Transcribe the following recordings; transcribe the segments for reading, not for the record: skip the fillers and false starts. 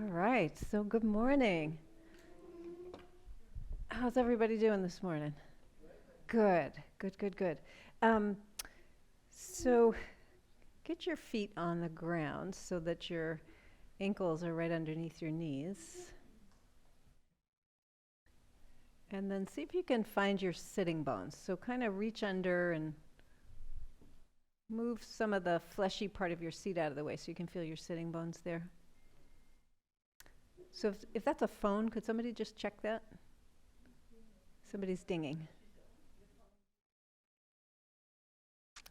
right, so good morning. How's everybody doing this morning? Good, good, good, good. Um, so get your feet on the ground so that your ankles are right underneath your knees. And then see if you can find your sitting bones. So kind of reach under and move some of the fleshy part of your seat out of the way so you can feel your sitting bones there. So if that's a phone, could somebody just check that? Somebody's dinging.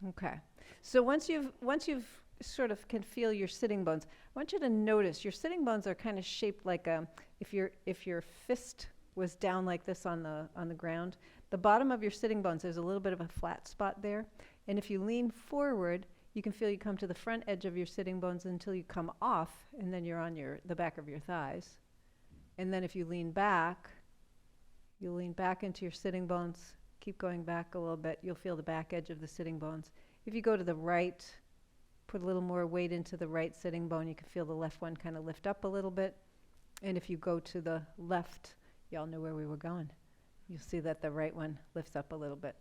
Okay. So once you've sort of can feel your sitting bones, I want you to notice your sitting bones are kind of shaped like if your fist was down like this on the ground, the bottom of your sitting bones, there's a little bit of a flat spot there. And if you lean forward, you can feel you come to the front edge of your sitting bones until you come off, and then you're on the back of your thighs. And then if you lean back into your sitting bones, keep going back a little bit, you'll feel the back edge of the sitting bones. If you go to the right, put a little more weight into the right sitting bone, you can feel the left one kind of lift up a little bit. And if you go to the left, y'all know where we were going. You'll see that the right one lifts up a little bit.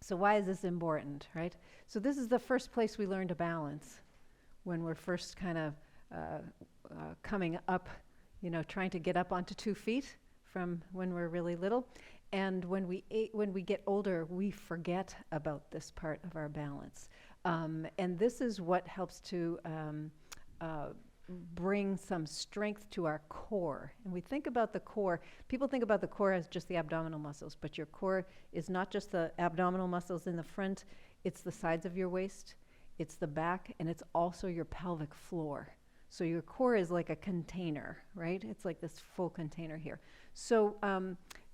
So why is this important, right? So this is the first place we learn to balance when we're first kind of coming up, trying to get up onto 2 feet from when we're really little. And when we get older, we forget about this part of our balance. And this is what helps to bring some strength to our core. And we think about the core, people think about the core as just the abdominal muscles, but your core is not just the abdominal muscles in the front, it's the sides of your waist, it's the back, and it's also your pelvic floor. So your core is like a container, right? It's like this full container here. So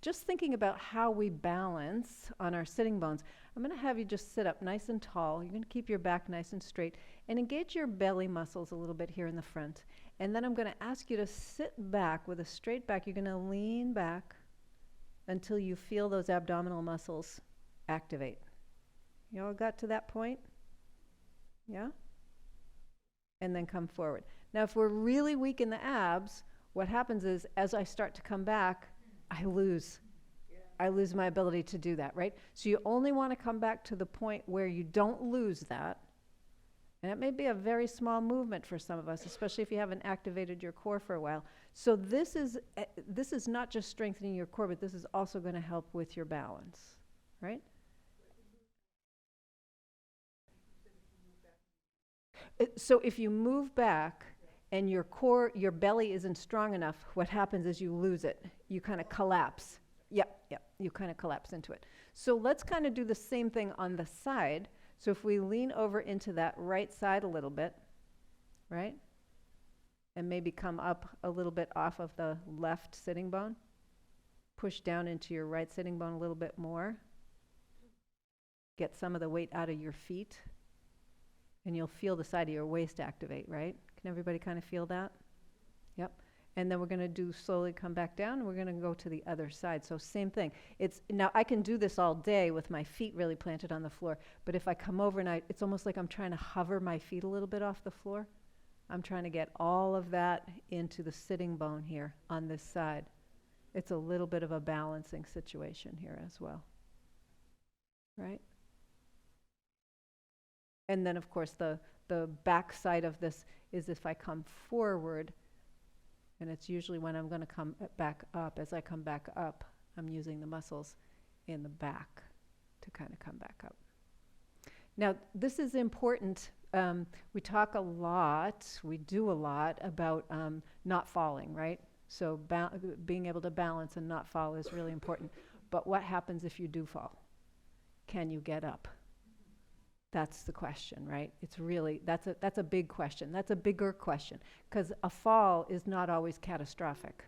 just thinking about how we balance on our sitting bones, I'm going to have you just sit up nice and tall. You're going to keep your back nice and straight and engage your belly muscles a little bit here in the front. And then I'm going to ask you to sit back with a straight back. You're going to lean back until you feel those abdominal muscles activate. You all got to that point? Yeah? And then come forward. Now, if we're really weak in the abs, what happens is as I start to come back, I lose my ability to do that, right? So you only want to come back to the point where you don't lose that. And it may be a very small movement for some of us, especially if you haven't activated your core for a while. So this is not just strengthening your core, but this is also going to help with your balance, right? So if you move back and your core, your belly isn't strong enough, what happens is you lose it. You kind of collapse. Yep, you kind of collapse into it. So let's kind of do the same thing on the side. So if we lean over into that right side a little bit, right? And maybe come up a little bit off of the left sitting bone. Push down into your right sitting bone a little bit more. Get some of the weight out of your feet. And you'll feel the side of your waist activate, right? Can everybody kind of feel that? Yep. And then we're going to slowly come back down, and we're going to go to the other side. So same thing. Now I can do this all day with my feet really planted on the floor, but if I come over and it's almost like I'm trying to hover my feet a little bit off the floor. I'm trying to get all of that into the sitting bone here on this side. It's a little bit of a balancing situation here as well, right? And then, of course, the back side of this is if I come forward, and it's usually when I'm going to come back up. As I come back up, I'm using the muscles in the back to kind of come back up. Now, this is important. We talk a lot, we do a lot about not falling, right? So being able to balance and not fall is really important. But what happens if you do fall? Can you get up? That's the question, right? It's really, that's a big question. That's a bigger question, because a fall is not always catastrophic.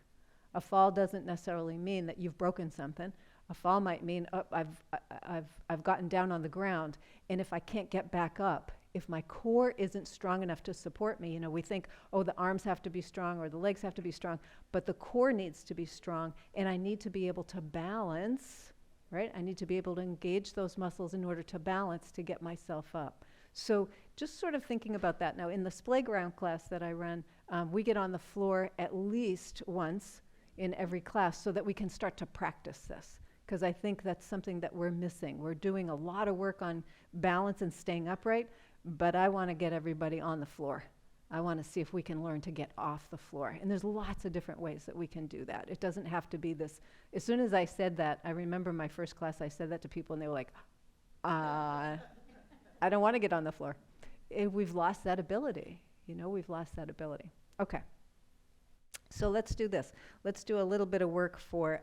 A fall doesn't necessarily mean that you've broken something. A fall might mean, oh, I've gotten down on the ground, and if I can't get back up, if my core isn't strong enough to support me, we think, oh, the arms have to be strong or the legs have to be strong, but the core needs to be strong, and I need to be able to balance. Right? I need to be able to engage those muscles in order to balance to get myself up. So just sort of thinking about that. Now, in the playground class that I run, We get on the floor at least once in every class so that we can start to practice this. Because I think that's something that we're missing. We're doing a lot of work on balance and staying upright, but I want to get everybody on the floor. I want to see if we can learn to get off the floor. And there's lots of different ways that we can do that. It doesn't have to be this. As soon as I said that, I remember my first class, I said that to people and they were like, I don't want to get on the floor. We've lost that ability. We've lost that ability. Okay. So let's do this. Let's do a little bit of work for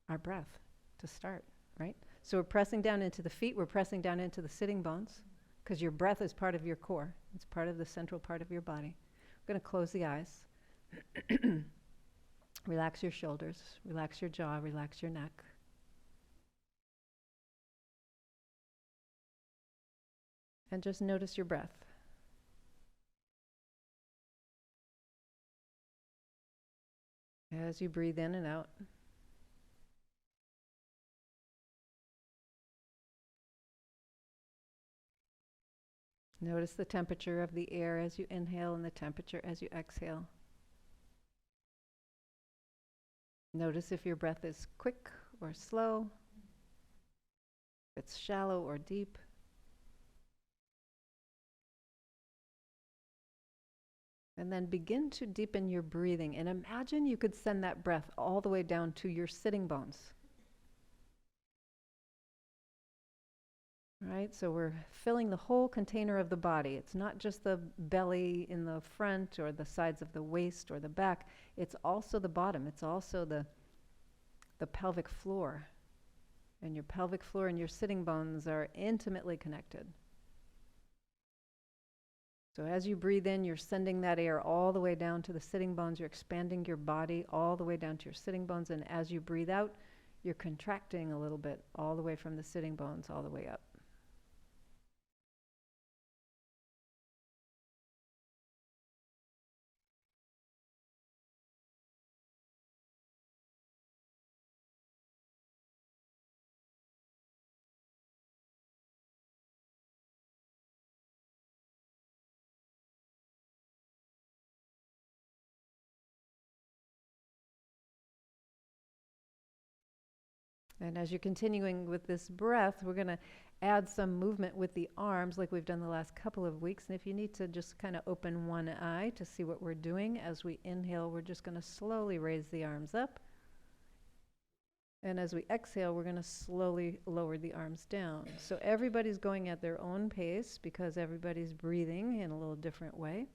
our breath to start, right? So we're pressing down into the feet, we're pressing down into the sitting bones, because your breath is part of your core. It's part of the central part of your body. We're going to close the eyes. Relax your shoulders, relax your jaw, relax your neck. And just notice your breath. As you breathe in and out. Notice the temperature of the air as you inhale and the temperature as you exhale. Notice if your breath is quick or slow, if it's shallow or deep. And then begin to deepen your breathing and imagine you could send that breath all the way down to your sitting bones. Right, so we're filling the whole container of the body. It's not just the belly in the front or the sides of the waist or the back. It's also the bottom. It's also the pelvic floor. And your pelvic floor and your sitting bones are intimately connected. So as you breathe in, you're sending that air all the way down to the sitting bones. You're expanding your body all the way down to your sitting bones. And as you breathe out, you're contracting a little bit all the way from the sitting bones all the way up. And as you're continuing with this breath, we're going to add some movement with the arms like we've done the last couple of weeks. And if you need to just kind of open one eye to see what we're doing, as we inhale, we're just going to slowly raise the arms up. And as we exhale, we're going to slowly lower the arms down. So everybody's going at their own pace because everybody's breathing in a little different way.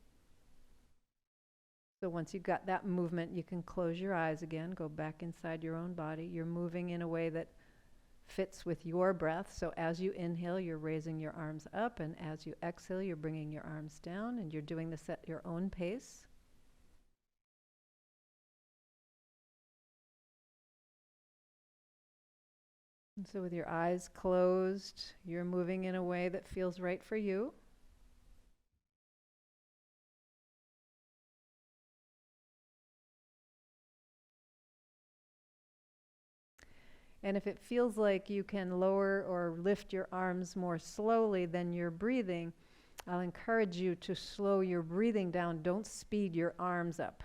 So once you've got that movement, you can close your eyes again, go back inside your own body. You're moving in a way that fits with your breath. So as you inhale, you're raising your arms up, and as you exhale, you're bringing your arms down, and you're doing this at your own pace. And so with your eyes closed, you're moving in a way that feels right for you. And if it feels like you can lower or lift your arms more slowly than you're breathing, I'll encourage you to slow your breathing down. Don't speed your arms up.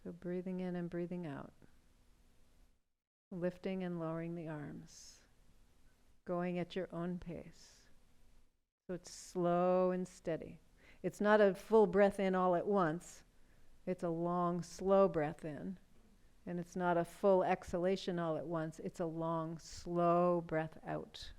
So breathing in and breathing out. Lifting and lowering the arms. Going at your own pace. So it's slow and steady. It's not a full breath in all at once. It's a long, slow breath in. And it's not a full exhalation all at once. It's a long, slow breath out.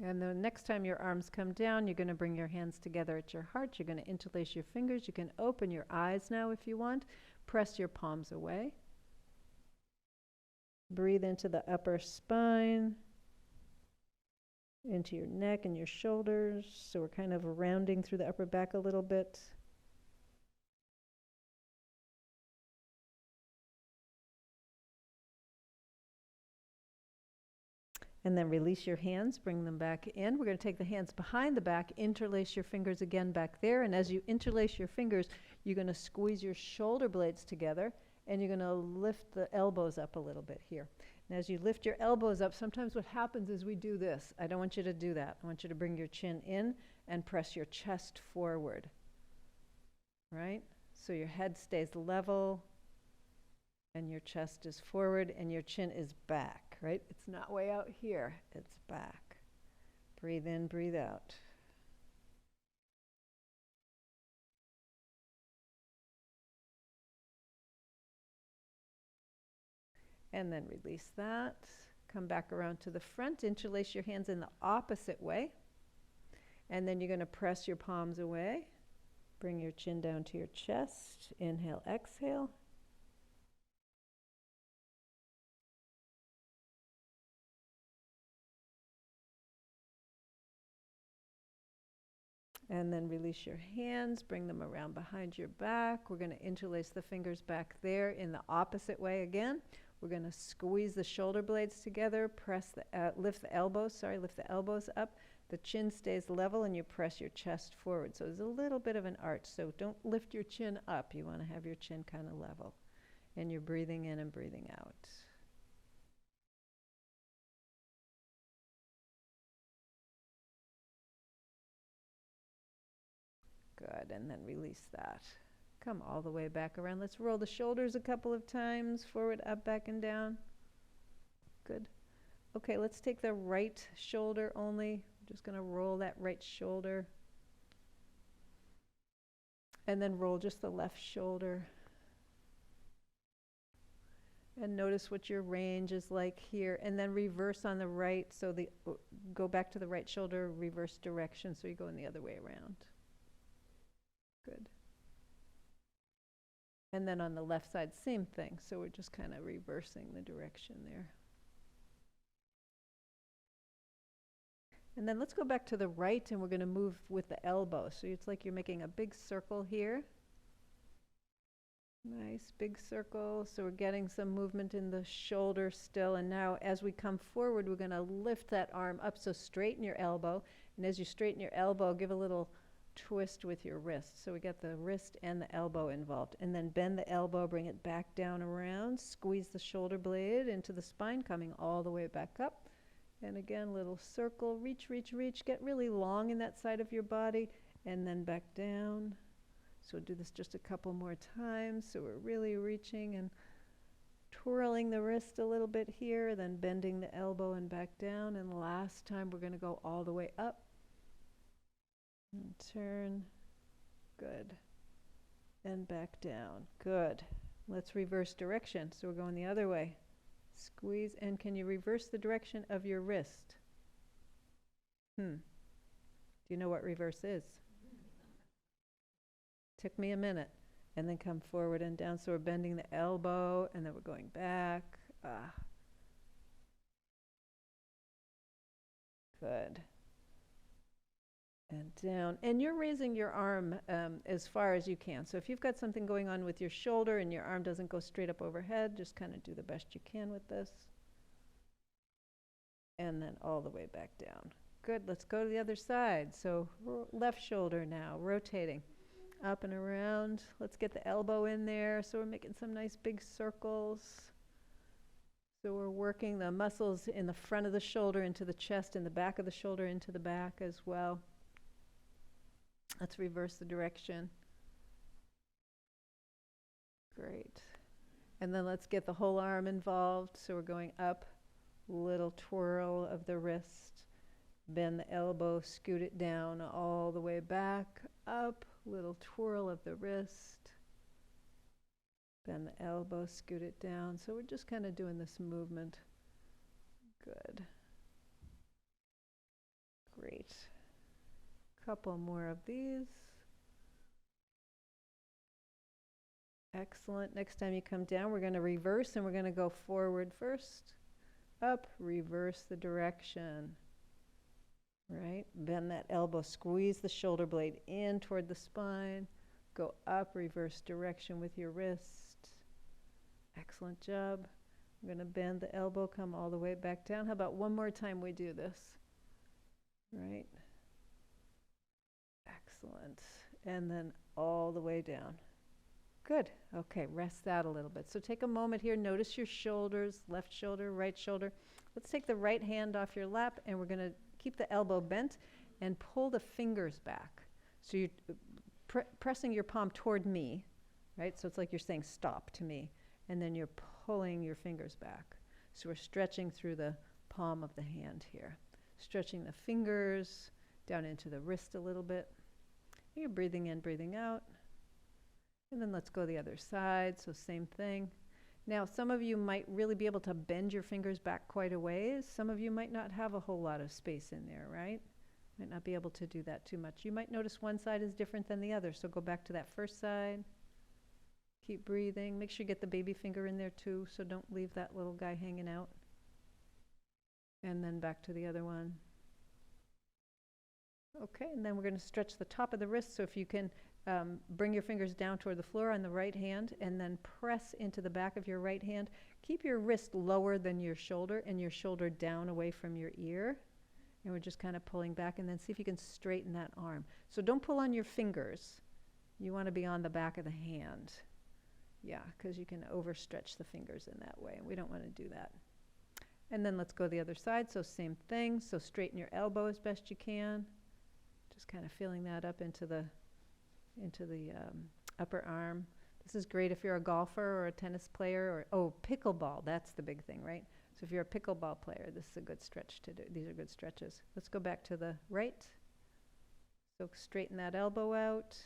And the next time your arms come down, you're going to bring your hands together at your heart. You're going to interlace your fingers. You can open your eyes now if you want. Press your palms away. breathe into the upper spine, into your neck and your shoulders. So we're kind of rounding through the upper back a little bit. And then release your hands, bring them back in. We're going to take the hands behind the back, interlace your fingers again back there. And as you interlace your fingers, you're going to squeeze your shoulder blades together, and you're going to lift the elbows up a little bit here. And as you lift your elbows up, sometimes what happens is we do this. I don't want you to do that. I want you to bring your chin in and press your chest forward, right? So your head stays level, and your chest is forward, and your chin is back, right? It's not way out here, it's back. Breathe in, breathe out. And then release that. Come back around to the front, interlace your hands in the opposite way. And then you're going to press your palms away. Bring your chin down to your chest. Inhale, exhale. And then release your hands, bring them around behind your back. We're going to interlace the fingers back there in the opposite way again. We're going to squeeze the shoulder blades together, lift the elbows up. The chin stays level, and you press your chest forward. So there's a little bit of an arch, so don't lift your chin up. You want to have your chin kind of level. And you're breathing in and breathing out. Good, and then release that. Come all the way back around. Let's roll the shoulders a couple of times, forward, up, back, and down. Good. Okay, let's take the right shoulder only. I'm just going to roll that right shoulder. And then roll just the left shoulder. And notice what your range is like here. And then reverse on the right. So go back to the right shoulder, reverse direction. So you go in the other way around. Good. And then on the left side, same thing. So we're just kind of reversing the direction there. And then let's go back to the right, and we're going to move with the elbow. So it's like you're making a big circle here. Nice big circle. So we're getting some movement in the shoulder still. And now as we come forward, we're going to lift that arm up. So straighten your elbow. And as you straighten your elbow, give a little twist with your wrist. So we got the wrist and the elbow involved. And then bend the elbow, bring it back down around, squeeze the shoulder blade into the spine, coming all the way back up. And again, little circle, reach, reach, reach. Get really long in that side of your body, and then back down. So do this just a couple more times. So we're really reaching and twirling the wrist a little bit here, then bending the elbow and back down. And last time, we're going to go all the way up. And turn. Good. And back down. Good. Let's reverse direction. So we're going the other way. Squeeze. And can you reverse the direction of your wrist? Do you know what reverse is? Took me a minute. And then come forward and down. So we're bending the elbow, and then we're going back. Good. And down. And you're raising your arm as far as you can. So if you've got something going on with your shoulder and your arm doesn't go straight up overhead, just kind of do the best you can with this. And then all the way back down. Good. Let's go to the other side. So left shoulder now, rotating up and around. Let's get the elbow in there. So we're making some nice big circles. So we're working the muscles in the front of the shoulder into the chest, and the back of the shoulder into the back as well. Let's reverse the direction. Great. And then let's get the whole arm involved. So we're going up, little twirl of the wrist, bend the elbow, scoot it down all the way back, up, little twirl of the wrist, bend the elbow, scoot it down. So we're just kind of doing this movement. Good. Great. Couple more of these. Excellent. Next time you come down, we're going to reverse and we're going to go forward first. Up, reverse the direction. Right? Bend that elbow, squeeze the shoulder blade in toward the spine. Go up, reverse direction with your wrist. Excellent job. I'm going to bend the elbow, come all the way back down. How about one more time we do this? Right? Excellent. And then all the way down. Good. Okay, rest that a little bit. So take a moment here. Notice your shoulders, left shoulder, right shoulder. Let's take the right hand off your lap, and we're going to keep the elbow bent and pull the fingers back. So you're pressing your palm toward me, right? So it's like you're saying stop to me, and then you're pulling your fingers back. So we're stretching through the palm of the hand here. Stretching the fingers down into the wrist a little bit. You're breathing in, breathing out. And then let's go the other side, so same thing. Now, some of you might really be able to bend your fingers back quite a ways. Some of you might not have a whole lot of space in there, right? Might not be able to do that too much. You might notice one side is different than the other, so go back to that first side. Keep breathing. Make sure you get the baby finger in there too, so don't leave that little guy hanging out. And then back to the other one. Okay, and then we're going to stretch the top of the wrist, so if you can bring your fingers down toward the floor on the right hand and then press into the back of your right hand. Keep your wrist lower than your shoulder and your shoulder down away from your ear. And we're just kind of pulling back, and then see if you can straighten that arm. So don't pull on your fingers. You want to be on the back of the hand. Yeah, because you can overstretch the fingers in that way, and we don't want to do that. And then let's go the other side. So same thing. So straighten your elbow as best you can. Just kind of feeling that up into the upper arm. This is great if you're a golfer or a tennis player, or pickleball. That's the big thing, right? So if you're a pickleball player, this is a good stretch to do. These are good stretches. Let's go back to the right. So straighten that elbow out.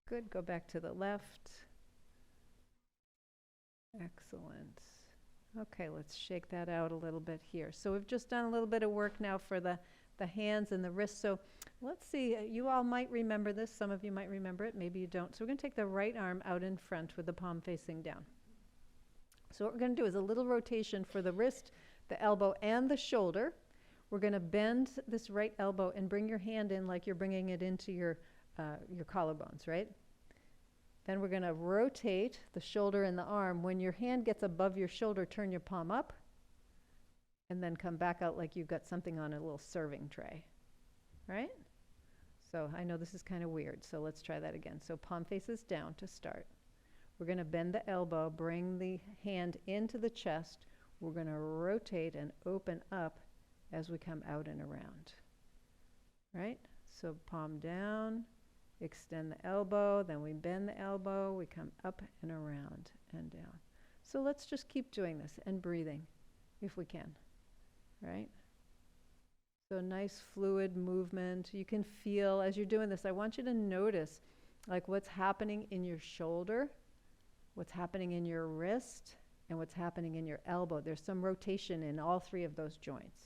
Good. Go back to the left. Excellent. Okay, let's shake that out a little bit here. So we've just done a little bit of work now for the hands and the wrists. So let's see, you all might remember this. Some of you might remember it, maybe you don't. So we're going to take the right arm out in front with the palm facing down. So what we're going to do is a little rotation for the wrist, the elbow, and the shoulder. We're going to bend this right elbow and bring your hand in like you're bringing it into your collarbones, right? Then we're going to rotate the shoulder and the arm. When your hand gets above your shoulder, turn your palm up, and then come back out like you've got something on a little serving tray, right? So I know this is kind of weird, so let's try that again. So palm faces down to start. We're going to bend the elbow, bring the hand into the chest. We're going to rotate and open up as we come out and around, right? So palm down, extend the elbow, then we bend the elbow, we come up and around and down. So let's just keep doing this and breathing if we can, right? So nice fluid movement. You can feel as you're doing this, I want you to notice like what's happening in your shoulder, what's happening in your wrist, and what's happening in your elbow. There's some rotation in all three of those joints,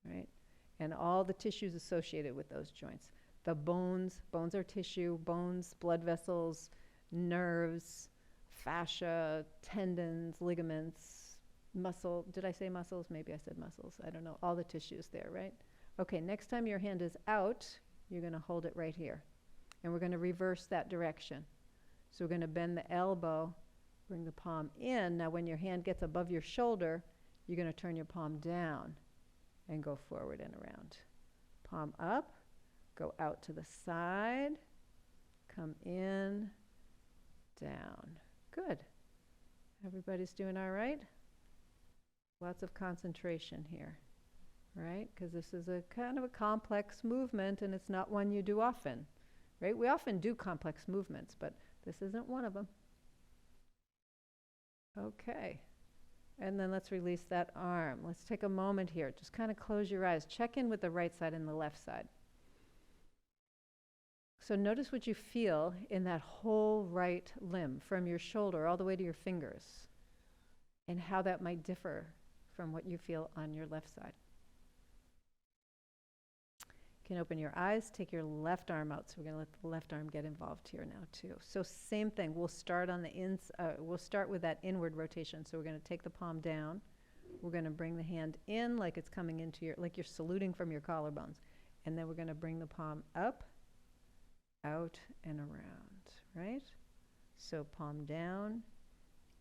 right? And all the tissues associated with those joints. The bones are tissue, bones, blood vessels, nerves, fascia, tendons, ligaments, muscle. Did I say muscles? Maybe I said muscles. I don't know. All the tissues there, right? Okay, next time your hand is out, you're going to hold it right here. And we're going to reverse that direction. So we're going to bend the elbow, bring the palm in. Now when your hand gets above your shoulder, you're going to turn your palm down and go forward and around. Palm up. Go out to the side, come in, down. Good. Everybody's doing all right? Lots of concentration here, right? Because this is a kind of a complex movement, and it's not one you do often, right? We often do complex movements, but this isn't one of them. Okay. And then let's release that arm. Let's take a moment here. Just kind of close your eyes. Check in with the right side and the left side. So notice what you feel in that whole right limb, from your shoulder all the way to your fingers, and how that might differ from what you feel on your left side. can open your eyes, take your left arm out. So we're going to let the left arm get involved here now too. So same thing, we'll start on the we'll start with that inward rotation. So we're going to take the palm down. We're going to bring the hand in like it's coming into your, like you're saluting from your collarbones. And then we're going to bring the palm up, out, and around, right? So palm down,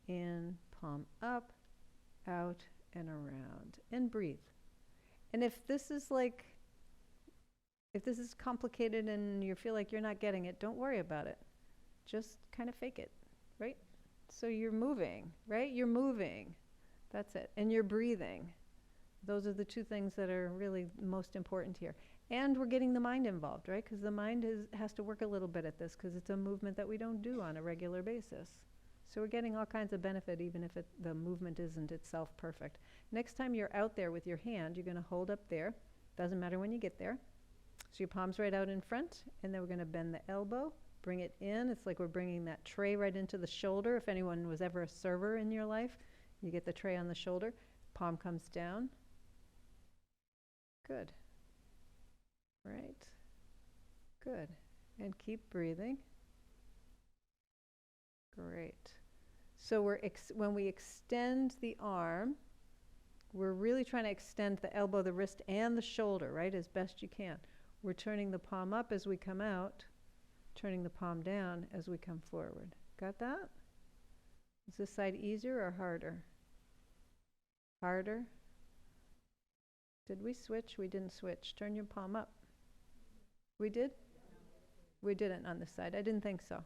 in, palm up, out, and around. And breathe. And if this is complicated and you feel like you're not getting it, don't worry about it. Just kind of fake it, right? So you're moving, right? You're moving. That's it. And you're breathing. Those are the two things that are really most important here. And we're getting the mind involved, right? Because the mind has to work a little bit at this because it's a movement that we don't do on a regular basis. So we're getting all kinds of benefit even if the movement isn't itself perfect. Next time you're out there with your hand, you're going to hold up there. Doesn't matter when you get there. So your palm's right out in front, and then we're going to bend the elbow, bring it in. It's like we're bringing that tray right into the shoulder. If anyone was ever a server in your life, you get the tray on the shoulder. Palm comes down. Good. Right. Good. And keep breathing. Great. So when we extend the arm, we're really trying to extend the elbow, the wrist, and the shoulder, right, as best you can. We're turning the palm up as we come out, turning the palm down as we come forward. Got that? Is this side easier or harder? Harder? Did we switch? We didn't switch. Turn your palm up. We did? We didn't on this side. I didn't think so.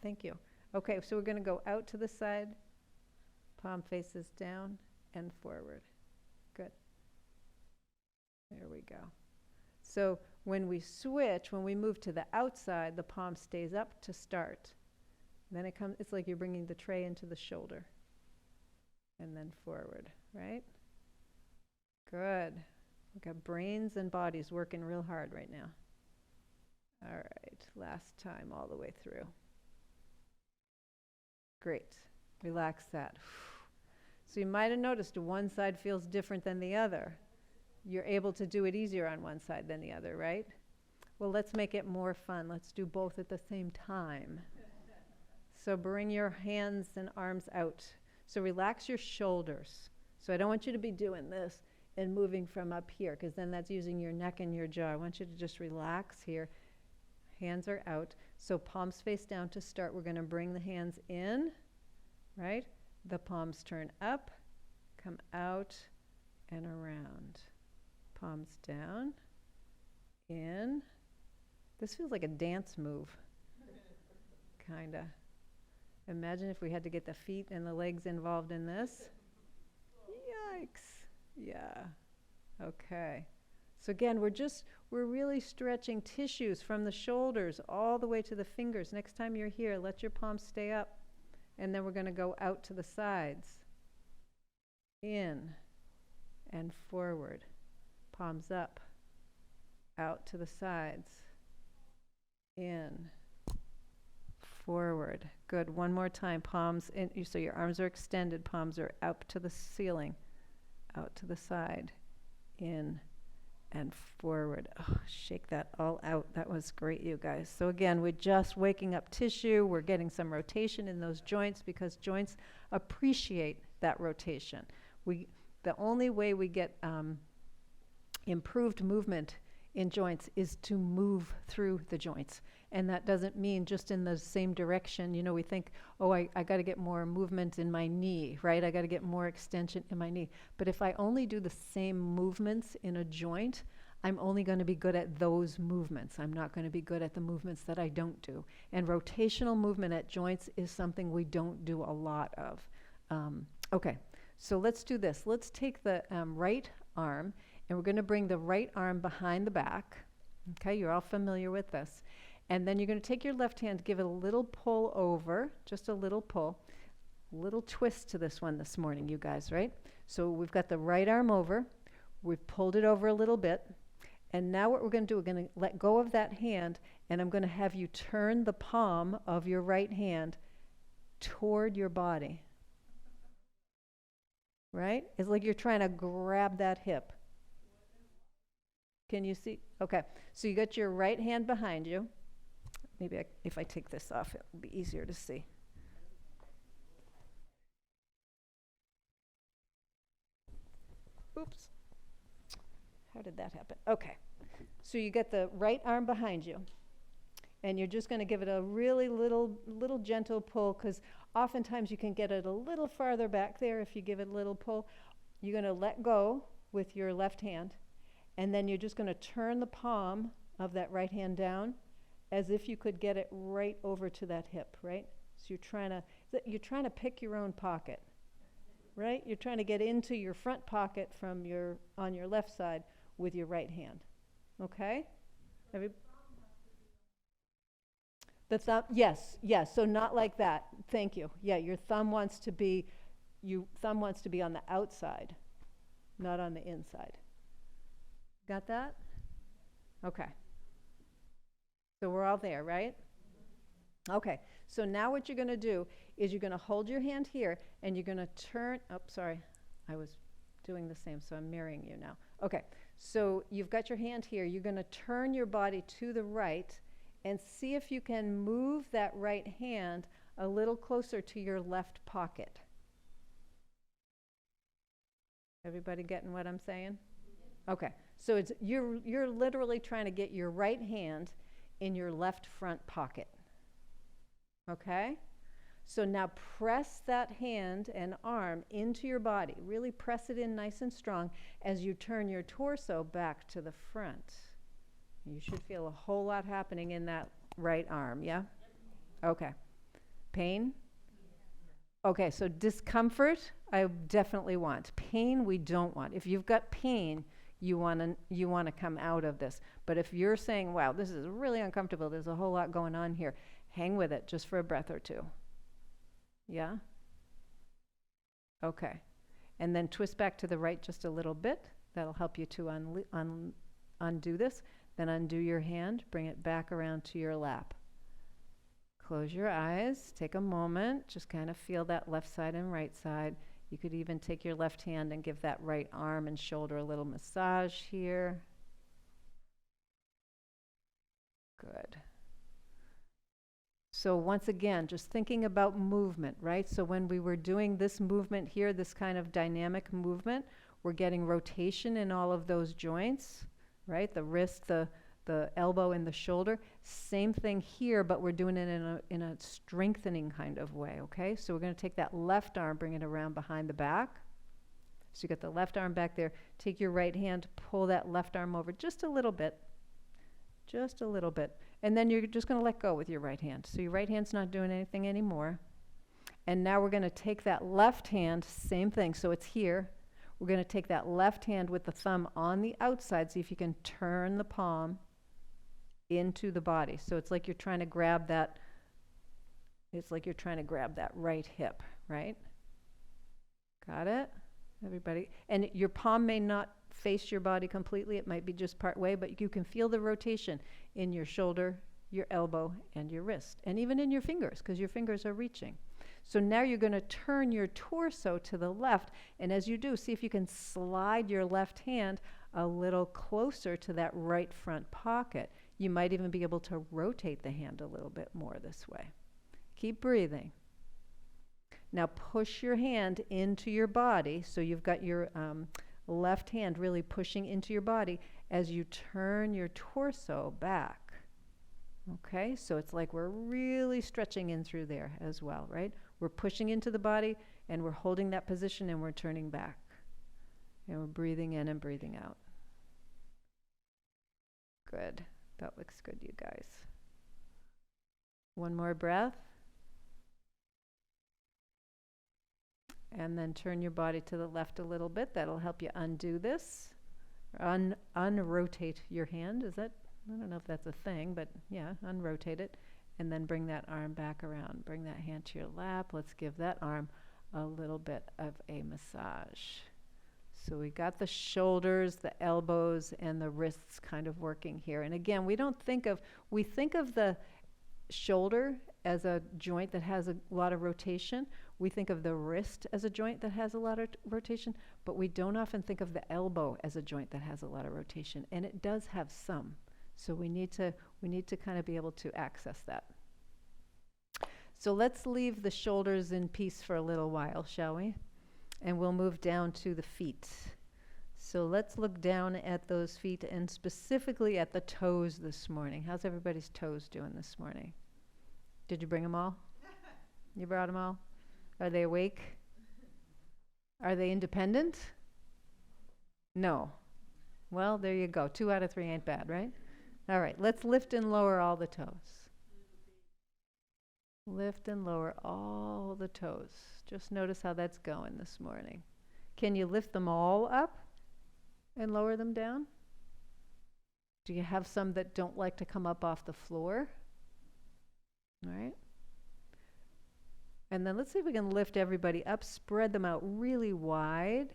Thank you. Okay, so we're going to go out to the side. Palm faces down and forward. Good. There we go. So when we switch, when we move to the outside, the palm stays up to start. Then it's like you're bringing the tray into the shoulder. And then forward, right? Good. We've got brains and bodies working real hard right now. All right, last time all the way through. Great. Relax that. So you might have noticed one side feels different than the other. You're able to do it easier on one side than the other, right? Well, let's make it more fun. Let's do both at the same time. So bring your hands and arms out. So relax your shoulders. So I don't want you to be doing this and moving from up here, because then that's using your neck and your jaw. I want you to just relax here. Hands are out. So palms face down to start. We're going to bring the hands in, right? The palms turn up, come out, and around. Palms down, in. This feels like a dance move, kind of. Imagine if we had to get the feet and the legs involved in this. Yikes. Yeah. Okay. So again, we're really stretching tissues from the shoulders all the way to the fingers. Next time you're here, let your palms stay up. And then we're going to go out to the sides. In and forward. Palms up. Out to the sides. In. Forward. Good. One more time. Palms in. So your arms are extended. Palms are up to the ceiling. Out to the side. In and forward. Oh, shake that all out. That was great, you guys. So again, we're just waking up tissue. We're getting some rotation in those joints because joints appreciate that rotation. The only way we get improved movement in joints is to move through the joints. And that doesn't mean just in the same direction. You know, we think, oh, I got to get more movement in my knee, right? I got to get more extension in my knee. But if I only do the same movements in a joint, I'm only going to be good at those movements. I'm not going to be good at the movements that I don't do. And rotational movement at joints is something we don't do a lot of. Okay, so let's do this. Let's take the right arm, and we're going to bring the right arm behind the back. Okay, you're all familiar with this. And then you're going to take your left hand, give it a little pull over, just a little pull. Little twist to this one this morning, you guys, right? So we've got the right arm over. We've pulled it over a little bit. And now what we're going to do, we're going to let go of that hand, and I'm going to have you turn the palm of your right hand toward your body. Right? It's like you're trying to grab that hip. Can you see? Okay, so you got your right hand behind you. Maybe if I take this off, it'll be easier to see. Oops. How did that happen? Okay, so you got the right arm behind you, and you're just going to give it a really little gentle pull, because oftentimes you can get it a little farther back there if you give it a little pull. You're going to let go with your left hand, and then you're just going to turn the palm of that right hand down as if you could get it right over to that hip, right? So you're trying to pick your own pocket, right? You're trying to get into your front pocket from on your left side with your right hand. Okay? The thumb, yes, so not like that. Thank you. Yeah, your thumb wants to be on the outside, not on the inside. Got that? Okay. So we're all there, right? Okay, so now what you're going to do is you're going to hold your hand here, and you're going to turn, sorry, I was doing the same, so I'm mirroring you now. Okay, so you've got your hand here. You're going to turn your body to the right and see if you can move that right hand a little closer to your left pocket. Everybody getting what I'm saying? Okay, so you're literally trying to get your right hand in your left front pocket. Okay? So now press that hand and arm into your body. Really press it in nice and strong as you turn your torso back to the front. You should feel a whole lot happening in that right arm, yeah? Okay. Pain? Okay, so discomfort, I definitely want. Pain, we don't want. If you've got pain, you want to come out of this. But if you're saying, wow, this is really uncomfortable, there's a whole lot going on here, hang with it just for a breath or two. Yeah? Okay. And then twist back to the right just a little bit. That'll help you to undo this. Then undo your hand, bring it back around to your lap. Close your eyes, take a moment, just kind of feel that left side and right side. You could even take your left hand and give that right arm and shoulder a little massage here. Good. So once again, just thinking about movement, right? So when we were doing this movement here, this kind of dynamic movement, we're getting rotation in all of those joints, right? The wrist, the elbow, and the shoulder. Same thing here, but we're doing it in a strengthening kind of way, okay? So we're going to take that left arm, bring it around behind the back. So you got the left arm back there. Take your right hand, pull that left arm over just a little bit. Just a little bit. And then you're just going to let go with your right hand. So your right hand's not doing anything anymore. And now we're going to take that left hand, same thing. So it's here. We're going to take that left hand with the thumb on the outside. See if you can turn the palm into the body. So it's like you're trying to grab that, right hip, right? Got it? Everybody? And your palm may not face your body completely. It might be just part way, but you can feel the rotation in your shoulder, your elbow, and your wrist, and even in your fingers, because your fingers are reaching. So now you're going to turn your torso to the left, and as you do, see if you can slide your left hand a little closer to that right front pocket. You might even be able to rotate the hand a little bit more this way. Keep breathing. Now push your hand into your body, so you've got your left hand really pushing into your body as you turn your torso back. Okay, so it's like we're really stretching in through there as well, right? We're pushing into the body, and we're holding that position, and we're turning back. And we're breathing in and breathing out. Good. That looks good, you guys. One more breath. And then turn your body to the left a little bit. That'll help you undo this. Unrotate your hand. Is that, I don't know if that's a thing, but yeah, unrotate it. And then bring that arm back around. Bring that hand to your lap. Let's give that arm a little bit of a massage. So we got the shoulders, the elbows, and the wrists kind of working here. And again, we think of the shoulder as a joint that has a lot of rotation. We think of the wrist as a joint that has a lot of rotation, but we don't often think of the elbow as a joint that has a lot of rotation, and it does have some. So we need to kind of be able to access that. So let's leave the shoulders in peace for a little while, shall we? And we'll move down to the feet. So let's look down at those feet and specifically at the toes this morning. How's everybody's toes doing this morning? Did you bring them all? You brought them all? Are they awake? Are they independent? No. Well, there you go. 2 out of 3 ain't bad, right? All right, let's lift and lower all the toes. Lift and lower all the toes. Just notice how that's going this morning. Can you lift them all up and lower them down? Do you have some that don't like to come up off the floor? All right. And then let's see if we can lift everybody up, spread them out really wide,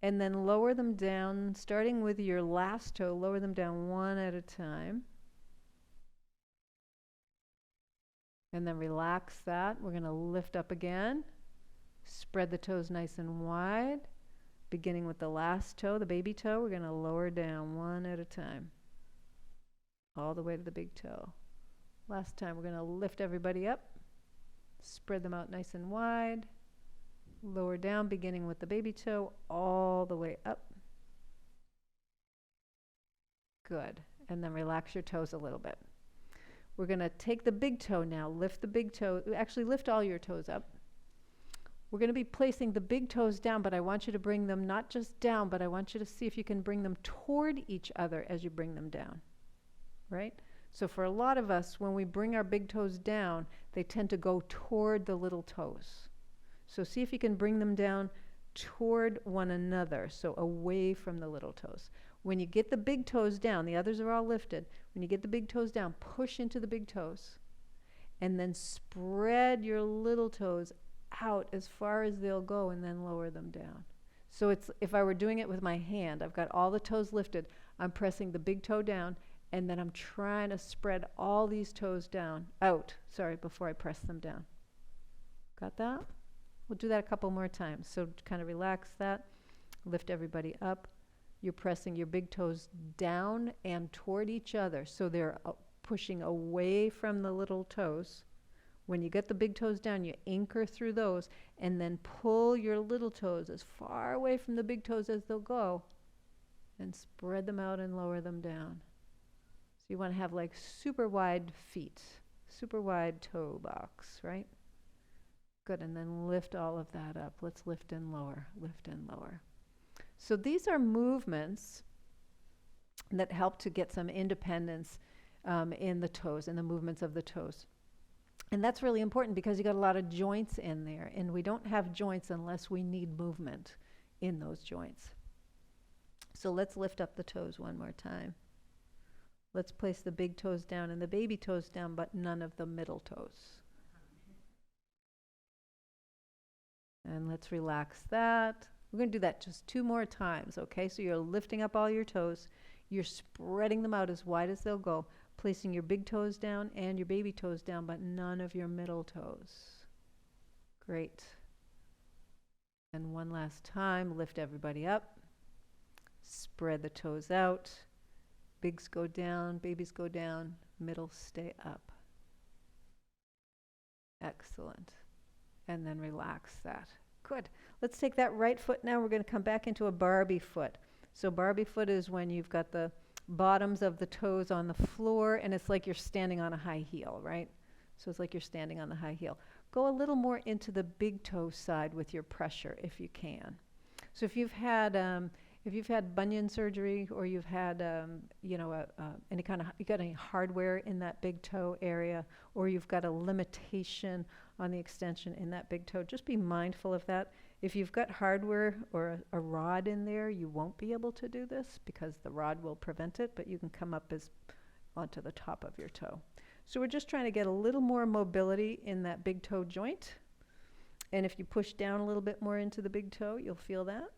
and then lower them down, starting with your last toe, lower them down one at a time. And then relax that. We're going to lift up again. Spread the toes nice and wide. Beginning with the last toe, the baby toe, we're going to lower down one at a time. All the way to the big toe. Last time, we're going to lift everybody up. Spread them out nice and wide. Lower down, beginning with the baby toe, all the way up. Good. And then relax your toes a little bit. We're going to take the big toe now. Lift the big toe. Actually, lift all your toes up. We're going to be placing the big toes down, but I want you to bring them not just down, but I want you to see if you can bring them toward each other as you bring them down. Right? So for a lot of us, when we bring our big toes down, they tend to go toward the little toes. So see if you can bring them down toward one another, so away from the little toes. When you get the big toes down, the others are all lifted. When you get the big toes down, push into the big toes, and then spread your little toes out as far as they'll go, and then lower them down. So it's, if I were doing it with my hand, I've got all the toes lifted, I'm pressing the big toe down, and then I'm trying to spread all these toes down, before I press them down. Got that? We'll do that a couple more times. So kind of relax that, lift everybody up. You're pressing your big toes down and toward each other, so they're pushing away from the little toes. When you get the big toes down, you anchor through those, and then pull your little toes as far away from the big toes as they'll go, and spread them out and lower them down. So you want to have like super wide feet, super wide toe box, right? Good, and then lift all of that up. Let's lift and lower, lift and lower. So these are movements that help to get some independence in the toes, in the movements of the toes. And that's really important because you got a lot of joints in there, and we don't have joints unless we need movement in those joints. So let's lift up the toes one more time. Let's place the big toes down and the baby toes down, but none of the middle toes. And let's relax that. We're going to do that just 2 more times, okay? So you're lifting up all your toes. You're spreading them out as wide as they'll go, placing your big toes down and your baby toes down, but none of your middle toes. Great. And one last time, lift everybody up. Spread the toes out. Bigs go down, babies go down, middle stay up. Excellent. And then relax that. Good. Let's take that right foot now. We're going to come back into a Barbie foot. So Barbie foot is when you've got the bottoms of the toes on the floor, and it's like you're standing on a high heel, right? So it's like you're standing on the high heel. Go a little more into the big toe side with your pressure if you can. So if you've had bunion surgery, or you've had any kind of, you got any hardware in that big toe area, or you've got a limitation on the extension in that big toe, just be mindful of that. If you've got hardware or a rod in there, you won't be able to do this because the rod will prevent it, but you can come up onto the top of your toe. So we're just trying to get a little more mobility in that big toe joint. And if you push down a little bit more into the big toe, you'll feel that.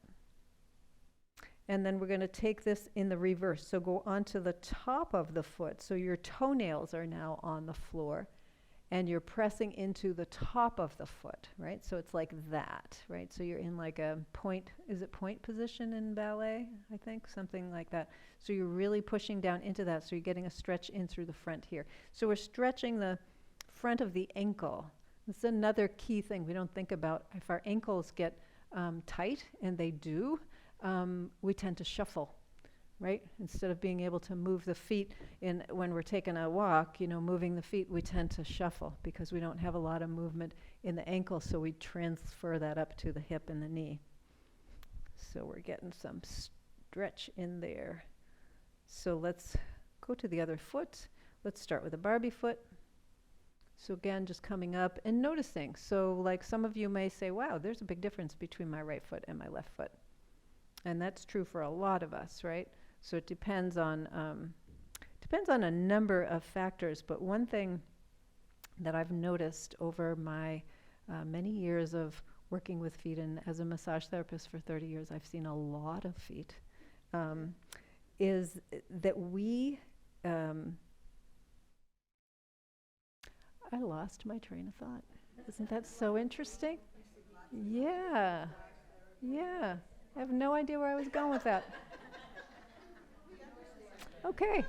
And then we're going to take this in the reverse. So go onto the top of the foot. So your toenails are now on the floor. and you're pressing into the top of the foot, right? So it's like that, right? So you're in like a point, is it point position in ballet? I think, something like that. So you're really pushing down into that, so you're getting a stretch in through the front here. So we're stretching the front of the ankle. This is another key thing we don't think about. If our ankles get tight, and they do, we tend to shuffle, right? Instead of being able to move the feet when we're taking a walk, moving the feet, we tend to shuffle because we don't have a lot of movement in the ankle, so we transfer that up to the hip and the knee. So we're getting some stretch in there. So let's go to the other foot. Let's start with the Barbie foot. So again, just coming up and noticing. So like some of you may say, wow, there's a big difference between my right foot and my left foot. And that's true for a lot of us, right? So it depends on a number of factors. But one thing that I've noticed over my many years of working with feet, and as a massage therapist for 30 years, I've seen a lot of feet, is that we... I lost my train of thought. Isn't that so interesting? Yeah. Yeah. I have no idea where I was going with that. Okay.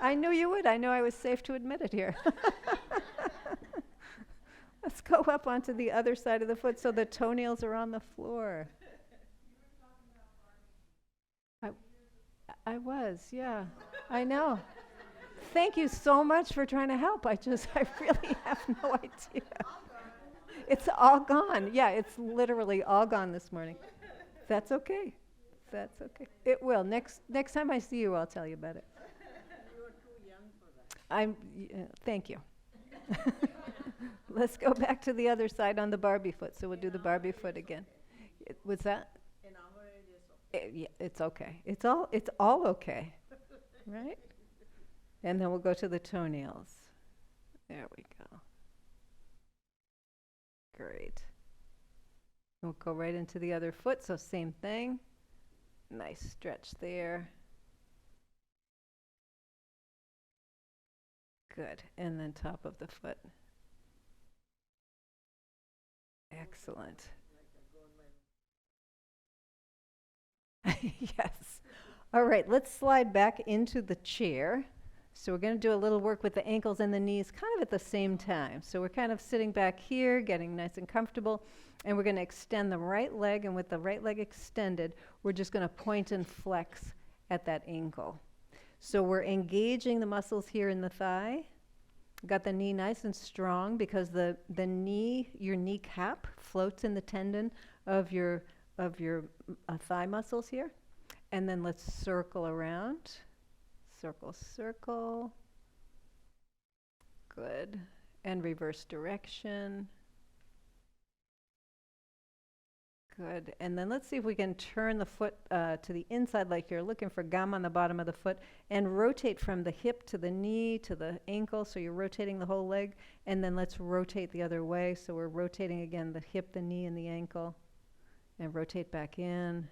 I knew you would. I know I was safe to admit it here. Let's go up onto the other side of the foot so the toenails are on the floor. I was, yeah. I know. Thank you so much for trying to help. I really have no idea. It's all gone. Yeah, it's literally all gone this morning. That's okay. That's okay. It will. Next time I see you, I'll tell you about it. You are too young for that. Thank you. Let's go back to the other side on the Barbie foot. So we'll do the Barbie foot again. Was that? In our age, it's okay. Yeah, it's okay. It's all okay. Right? And then we'll go to the toenails. There we go. Great. We'll go right into the other foot, so same thing. Nice stretch there. Good. And then top of the foot. Excellent. Yes. All right, let's slide back into the chair. So we're going to do a little work with the ankles and the knees kind of at the same time. So we're kind of sitting back here, getting nice and comfortable, and we're going to extend the right leg, and with the right leg extended, we're just going to point and flex at that ankle. So we're engaging the muscles here in the thigh. Got the knee nice and strong because the knee, your kneecap floats in the tendon of your thigh muscles here. And then let's circle around. Circle, circle. Good. And reverse direction. Good. And then let's see if we can turn the foot to the inside like you're looking for gum on the bottom of the foot, and rotate from the hip to the knee to the ankle. So you're rotating the whole leg. And then let's rotate the other way. So we're rotating again the hip, the knee, and the ankle. And rotate back in.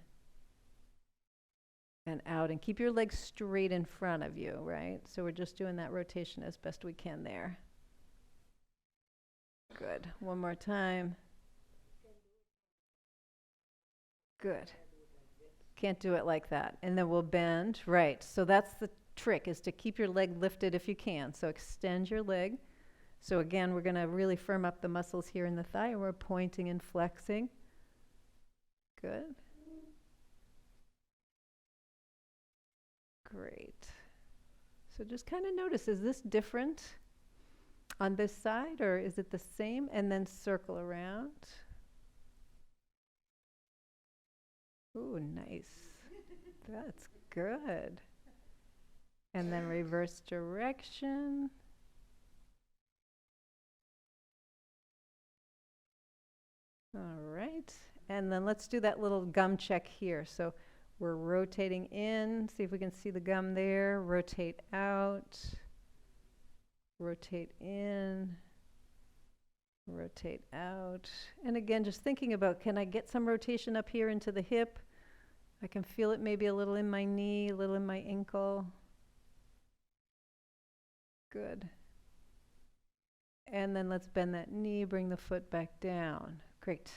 And out, and keep your legs straight in front of you, right? So we're just doing that rotation as best we can there. Good. One more time. Good. Can't do it like that. And then we'll bend. Right. So that's the trick, is to keep your leg lifted if you can. So extend your leg. So again, we're going to really firm up the muscles here in the thigh, and we're pointing and flexing. Good. Great. So just kind of notice, is this different on this side, or is it the same? And then circle around. Ooh, nice. That's good. And then reverse direction. All right. And then let's do that little gum check here. So we're rotating in, see if we can see the gum there. Rotate out, rotate in, rotate out. And again, just thinking about, can I get some rotation up here into the hip? I can feel it maybe a little in my knee, a little in my ankle. Good. And then let's bend that knee, bring the foot back down. Great.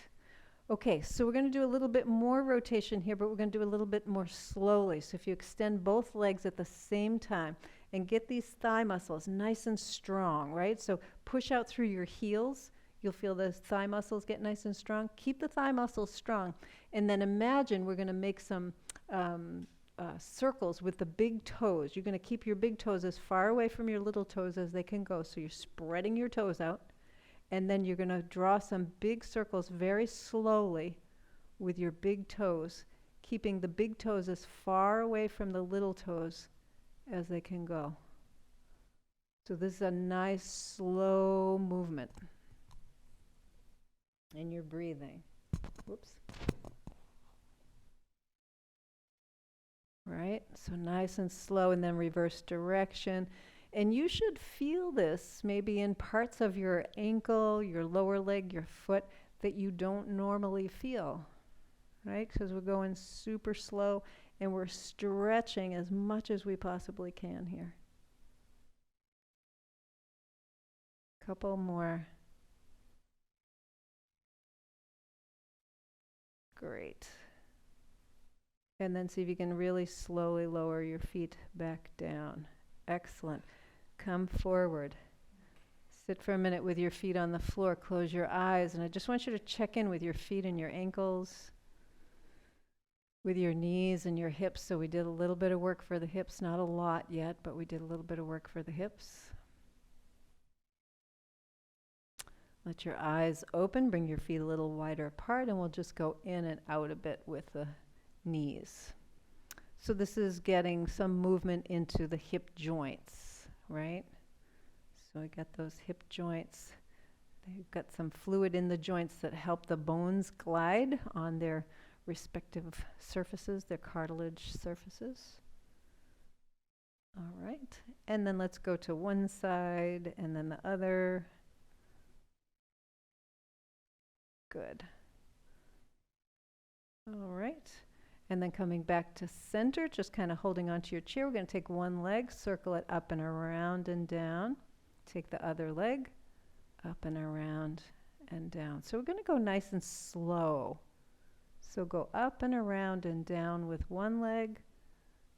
Okay, so we're going to do a little bit more rotation here, but we're going to do a little bit more slowly. So if you extend both legs at the same time and get these thigh muscles nice and strong, right? So push out through your heels. You'll feel the thigh muscles get nice and strong. Keep the thigh muscles strong. And then imagine we're going to make some circles with the big toes. You're going to keep your big toes as far away from your little toes as they can go. So you're spreading your toes out. And then you're going to draw some big circles very slowly with your big toes, keeping the big toes as far away from the little toes as they can go. So this is a nice slow movement. And you're breathing. Whoops. Right? So nice and slow, and then reverse direction. And you should feel this maybe in parts of your ankle, your lower leg, your foot that you don't normally feel, right? Because we're going super slow and we're stretching as much as we possibly can here. Couple more. Great. And then see if you can really slowly lower your feet back down. Excellent. Come forward. Sit for a minute with your feet on the floor. Close your eyes. And I just want you to check in with your feet and your ankles, with your knees and your hips. So we did a little bit of work for the hips. Not a lot yet, but we did a little bit of work for the hips. Let your eyes open. Bring your feet a little wider apart. And we'll just go in and out a bit with the knees. So this is getting some movement into the hip joints, right? So we got those hip joints. They've got some fluid in the joints that help the bones glide on their respective surfaces, their cartilage surfaces. All right. And then let's go to one side and then the other. Good. All right. And then coming back to center, just kind of holding onto your chair. We're going to take one leg, circle it up and around and down. Take the other leg, up and around and down. So we're going to go nice and slow. So go up and around and down with one leg.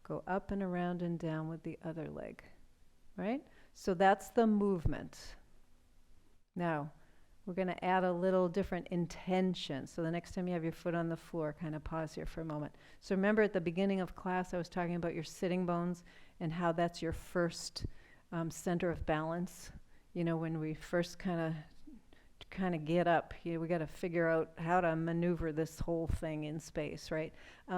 Go up and around and down with the other leg. Right? So that's the movement. Now, we're going to add a little different intention. So the next time you have your foot on the floor, kind of pause here for a moment. So remember at the beginning of class, I was talking about your sitting bones and how that's your first center of balance. You know, when we first kind of get up, we got to figure out how to maneuver this whole thing in space, right?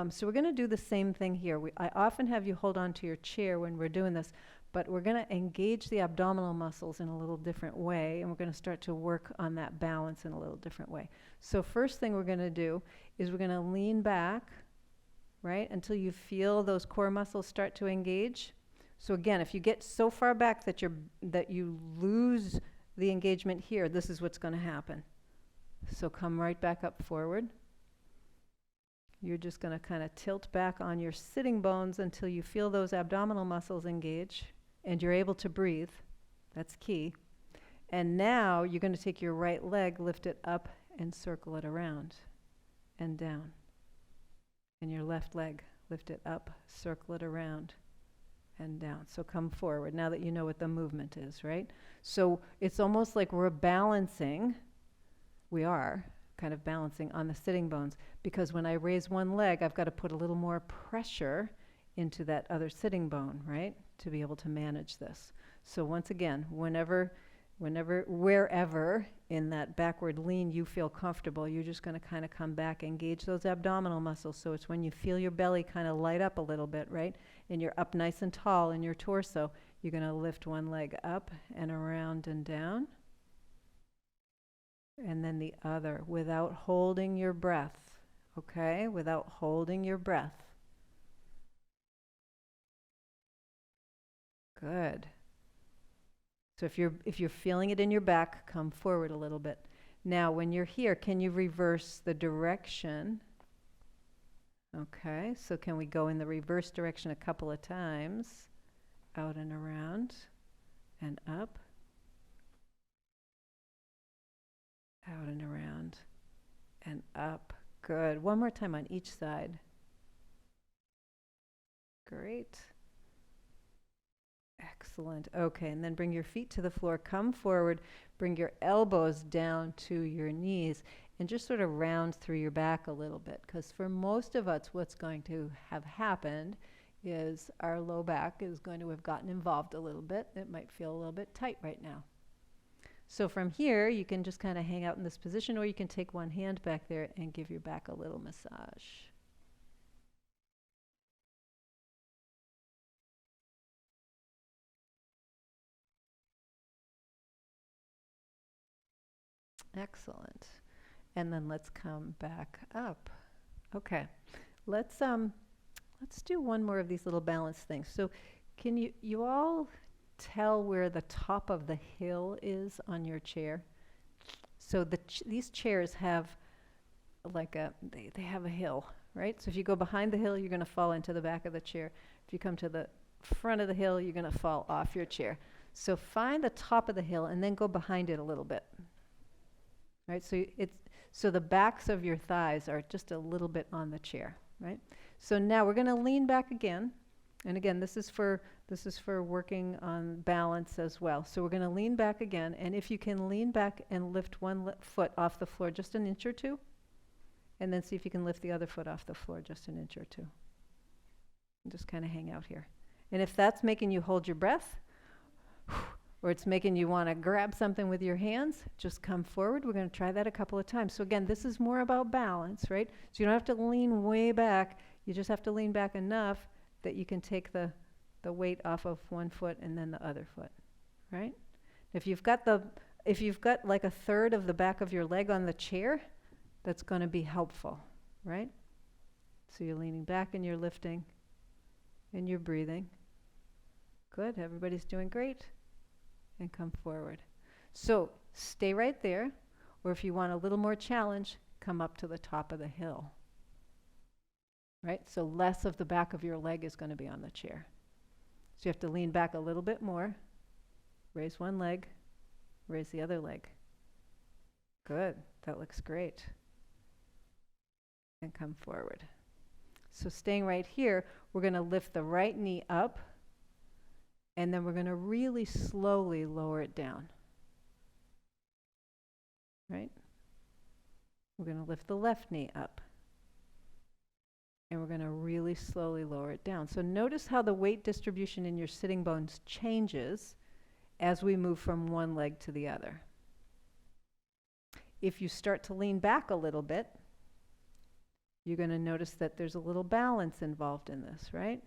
So we're going to do the same thing here. I often have you hold on to your chair when we're doing this, but we're going to engage the abdominal muscles in a little different way, and we're going to start to work on that balance in a little different way. So first thing we're going to do is we're going to lean back, right, until you feel those core muscles start to engage. So again, if you get so far back that you lose the engagement here, this is what's going to happen. So come right back up forward. You're just going to kind of tilt back on your sitting bones until you feel those abdominal muscles engage and you're able to breathe. That's key. And now you're going to take your right leg, lift it up and circle it around and down. And your left leg, lift it up, circle it around and down. So come forward now that you know what the movement is, right? So it's almost like we're balancing. We are kind of balancing on the sitting bones, because when I raise one leg, I've got to put a little more pressure into that other sitting bone, right, to be able to manage this. So once again, wherever in that backward lean you feel comfortable, you're just going to kind of come back, engage those abdominal muscles. So it's when you feel your belly kind of light up a little bit, right, and you're up nice and tall in your torso, you're going to lift one leg up and around and down. And then the other, without holding your breath, okay? Without holding your breath. Good. So if you're feeling it in your back, come forward a little bit. Now, when you're here, can you reverse the direction? Okay, so can we go in the reverse direction a couple of times? Out and around and up. out and around, and up. Good. One more time on each side. Great. Excellent. Okay, and then bring your feet to the floor. Come forward. Bring your elbows down to your knees and just sort of round through your back a little bit. Because for most of us, what's going to have happened is our low back is going to have gotten involved a little bit. It might feel a little bit tight right now. So from here, you can just kind of hang out in this position, or you can take one hand back there and give your back a little massage. Excellent. And then let's come back up. Okay. Let's do one more of these little balance things. So can you all tell where the top of the hill is on your chair? So these chairs have like they have a hill, right? So if you go behind the hill, you're going to fall into the back of the chair. If you come to the front of the hill, you're going to fall off your chair. So find the top of the hill and then go behind it a little bit. Right? So the backs of your thighs are just a little bit on the chair, right? So now we're going to lean back again. And again, this is for working on balance as well. So we're going to lean back again, and if you can lean back and lift one foot off the floor just an inch or two, and then see if you can lift the other foot off the floor just an inch or two. And just kind of hang out here. And if that's making you hold your breath, or it's making you want to grab something with your hands, just come forward. We're going to try that a couple of times. So again, this is more about balance, right? So you don't have to lean way back. You just have to lean back enough that you can take the weight off of one foot and then the other foot, right? If you've got like a third of the back of your leg on the chair, that's going to be helpful, right? So you're leaning back and you're lifting and you're breathing. Good. Everybody's doing great. And come forward. So stay right there, or if you want a little more challenge, come up to the top of the hill. Right? So less of the back of your leg is going to be on the chair. So you have to lean back a little bit more. Raise one leg, raise the other leg. Good. That looks great. And come forward. So staying right here, we're going to lift the right knee up. And then we're going to really slowly lower it down. Right? We're going to lift the left knee up. And we're going to really slowly lower it down. So notice how the weight distribution in your sitting bones changes as we move from one leg to the other. If you start to lean back a little bit, you're going to notice that there's a little balance involved in this, right?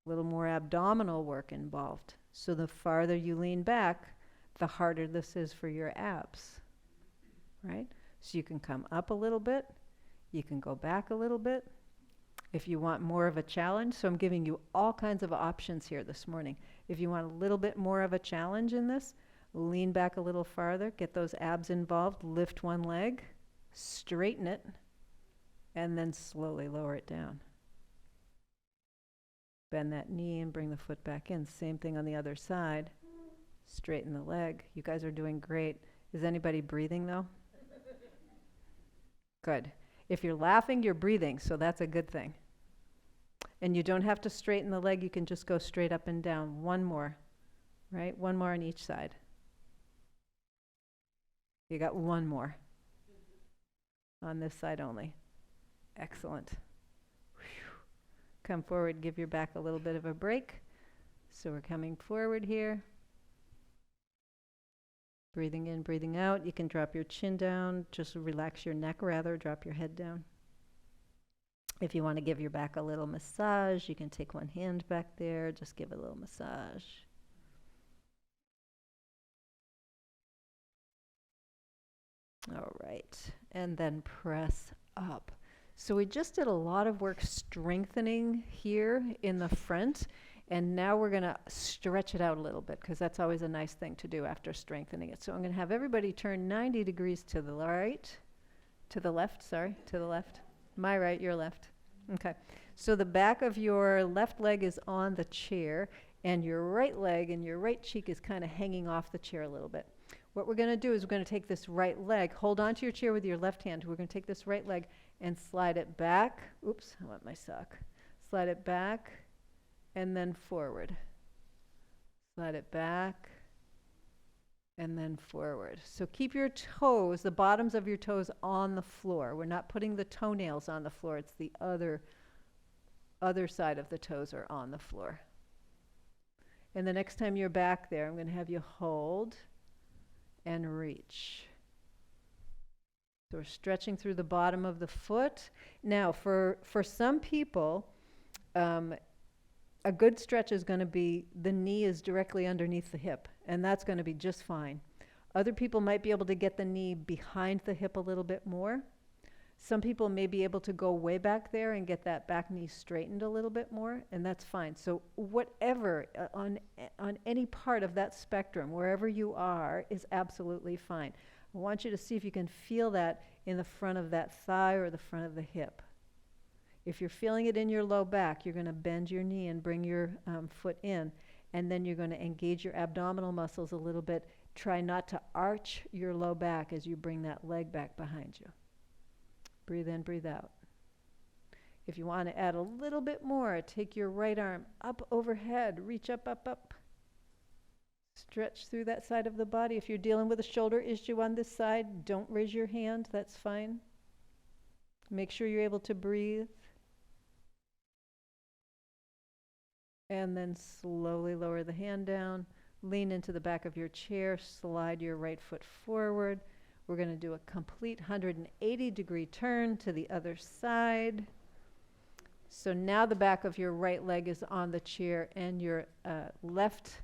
A little more abdominal work involved. So the farther you lean back, the harder this is for your abs, right? So you can come up a little bit, you can go back a little bit. If you want more of a challenge, so I'm giving you all kinds of options here this morning. If you want a little bit more of a challenge in this, lean back a little farther, get those abs involved, lift one leg, straighten it, and then slowly lower it down. Bend that knee and bring the foot back in. Same thing on the other side. Straighten the leg. You guys are doing great. Is anybody breathing though? Good. If you're laughing, you're breathing, so that's a good thing. And you don't have to straighten the leg. You can just go straight up and down. One more, right? One more on each side. You got one more on this side only. Excellent. Come forward, give your back a little bit of a break. So we're coming forward here. Breathing in, breathing out. You can drop your chin down. Just relax your neck rather, drop your head down. If you want to give your back a little massage, you can take one hand back there. Just give it a little massage. All right. And then press up. So we just did a lot of work strengthening here in the front, and now we're going to stretch it out a little bit because that's always a nice thing to do after strengthening it. So I'm going to have everybody turn 90 degrees to the left. My right, your left. Okay. So the back of your left leg is on the chair, and your right leg and your right cheek is kind of hanging off the chair a little bit. What we're going to do is we're going to take this right leg, hold on to your chair with your left hand. We're going to take this right leg and slide it back. Oops, I want my sock. Slide it back and then forward. Slide it back and then forward. So keep your toes, the bottoms of your toes on the floor. We're not putting the toenails on the floor. It's the other side of the toes are on the floor. And the next time you're back there, I'm going to have you hold and reach. So we're stretching through the bottom of the foot. Now, for some people, a good stretch is going to be the knee is directly underneath the hip, and that's going to be just fine. Other people might be able to get the knee behind the hip a little bit more. Some people may be able to go way back there and get that back knee straightened a little bit more, and that's fine. So whatever, on any part of that spectrum, wherever you are, is absolutely fine. I want you to see if you can feel that in the front of that thigh or the front of the hip. If you're feeling it in your low back, you're going to bend your knee and bring your foot in, and then you're going to engage your abdominal muscles a little bit. Try not to arch your low back as you bring that leg back behind you. Breathe in, breathe out. If you want to add a little bit more, take your right arm up overhead, reach up, up, up. Stretch through that side of the body. If you're dealing with a shoulder issue on this side, don't raise your hand, that's fine. Make sure you're able to breathe. And then slowly lower the hand down. Lean into the back of your chair, slide your right foot forward. We're going to do a complete 180-degree turn to the other side. So now the back of your right leg is on the chair and your left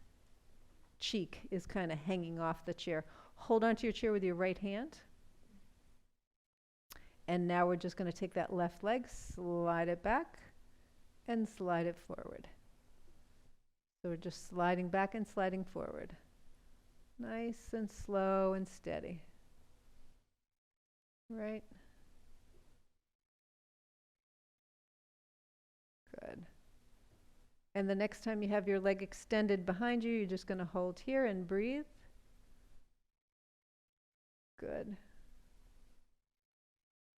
cheek is kind of hanging off the chair. Hold onto your chair with your right hand. And now we're just going to take that left leg, slide it back, and slide it forward. So we're just sliding back and sliding forward. Nice and slow and steady. Right? Good. And the next time you have your leg extended behind you, you're just going to hold here and breathe. Good.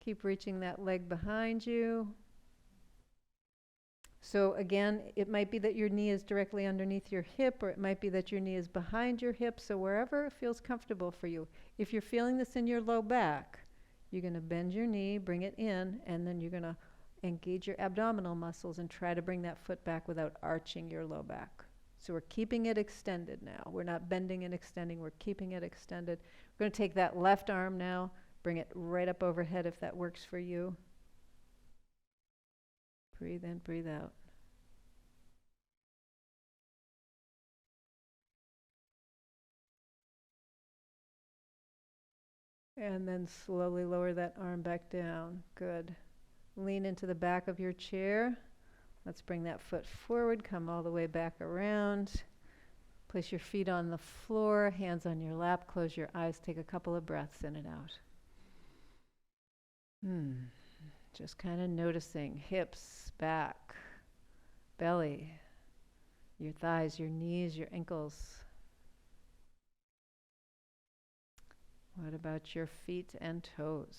Keep reaching that leg behind you. So again, it might be that your knee is directly underneath your hip, or it might be that your knee is behind your hip, so wherever it feels comfortable for you. If you're feeling this in your low back, you're going to bend your knee, bring it in, and then you're going to engage your abdominal muscles and try to bring that foot back without arching your low back. So we're keeping it extended now. We're not bending and extending, we're keeping it extended. We're going to take that left arm now, bring it right up overhead if that works for you. Breathe in, breathe out. And then slowly lower that arm back down. Good. Lean into the back of your chair. Let's bring that foot forward, come all the way back around. Place your feet on the floor, hands on your lap, close your eyes, take a couple of breaths in and out. Just kind of noticing hips, back, belly, your thighs, your knees, your ankles. What about your feet and toes?